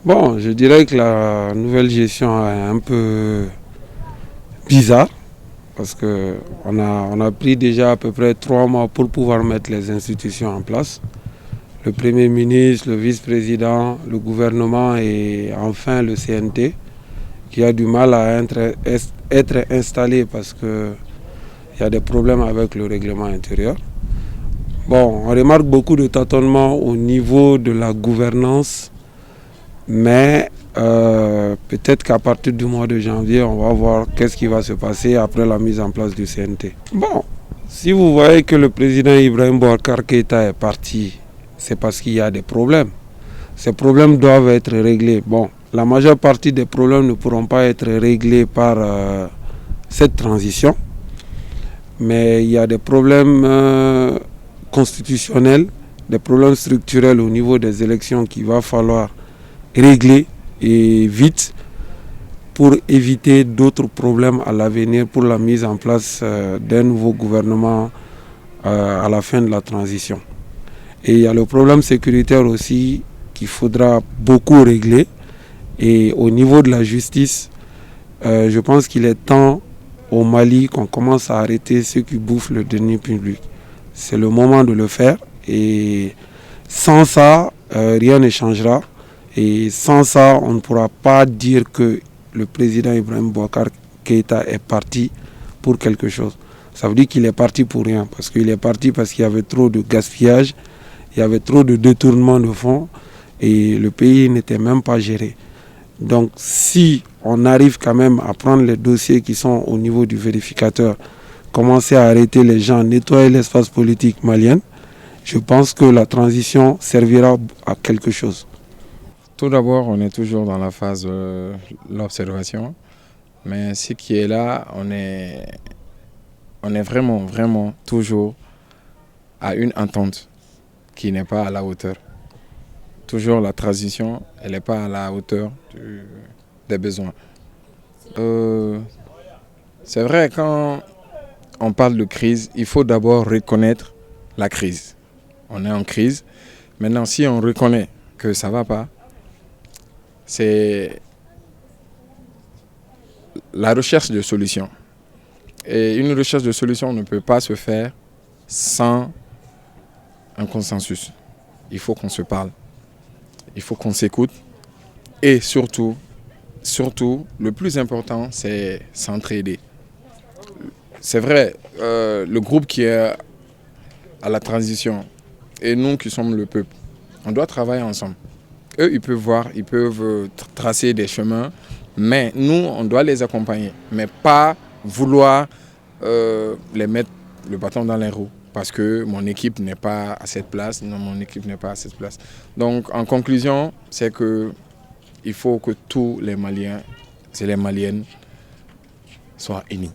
Bon, je dirais que la nouvelle gestion est un peu bizarre parce qu'on a pris déjà à peu près 3 mois pour pouvoir mettre les institutions en place. Le Premier ministre, le vice-président, le gouvernement et enfin le CNT qui a du mal à être installé parce qu'il y a des problèmes avec le règlement intérieur. Bon, on remarque beaucoup de tâtonnements au niveau de la gouvernance, mais peut-être qu'à partir du mois de janvier, on va voir qu'est-ce qui va se passer après la mise en place du CNT. Bon, si vous voyez que le président Ibrahim Boubacar Keïta est parti, c'est parce qu'il y a des problèmes. Ces problèmes doivent être réglés. Bon, la majeure partie des problèmes ne pourront pas être réglés par cette transition, mais il y a des problèmes constitutionnels, des problèmes structurels au niveau des élections qu'il va falloir régler et vite pour éviter d'autres problèmes à l'avenir pour la mise en place d'un nouveau gouvernement à la fin de la transition. Et il y a le problème sécuritaire aussi qu'il faudra beaucoup régler. Et au niveau de la justice, je pense qu'il est temps au Mali qu'on commence à arrêter ceux qui bouffent le denier public. C'est le moment de le faire et sans ça, rien ne changera. Et sans ça, on ne pourra pas dire que le président Ibrahim Boubacar Keïta est parti pour quelque chose. Ça veut dire qu'il est parti pour rien. Parce qu'il est parti parce qu'il y avait trop de gaspillage, il y avait trop de détournement de fonds et le pays n'était même pas géré. Donc si on arrive quand même à prendre les dossiers qui sont au niveau du vérificateur, commencer à arrêter les gens, nettoyer l'espace politique malien, je pense que la transition servira à quelque chose. Tout d'abord, on est toujours dans la phase de l'observation, mais ce qui est là, on est vraiment toujours à une entente qui n'est pas à la hauteur. Toujours la transition, elle n'est pas à la hauteur des besoins. C'est vrai, quand on parle de crise, il faut d'abord reconnaître la crise. On est en crise. Maintenant, si on reconnaît que ça ne va pas, c'est la recherche de solutions. Et une recherche de solutions ne peut pas se faire sans un consensus. Il faut qu'on se parle, il faut qu'on s'écoute et surtout, le plus important, c'est s'entraider. C'est vrai, le groupe qui est à la transition et nous qui sommes le peuple, on doit travailler ensemble. Eux, ils peuvent voir, ils peuvent tracer des chemins, mais nous, on doit les accompagner, mais pas vouloir les mettre le bâton dans les roues parce que mon équipe n'est pas à cette place, non, mon équipe n'est pas à cette place. Donc, en conclusion, c'est qu'il faut que tous les Maliens et les Maliennes soient unis.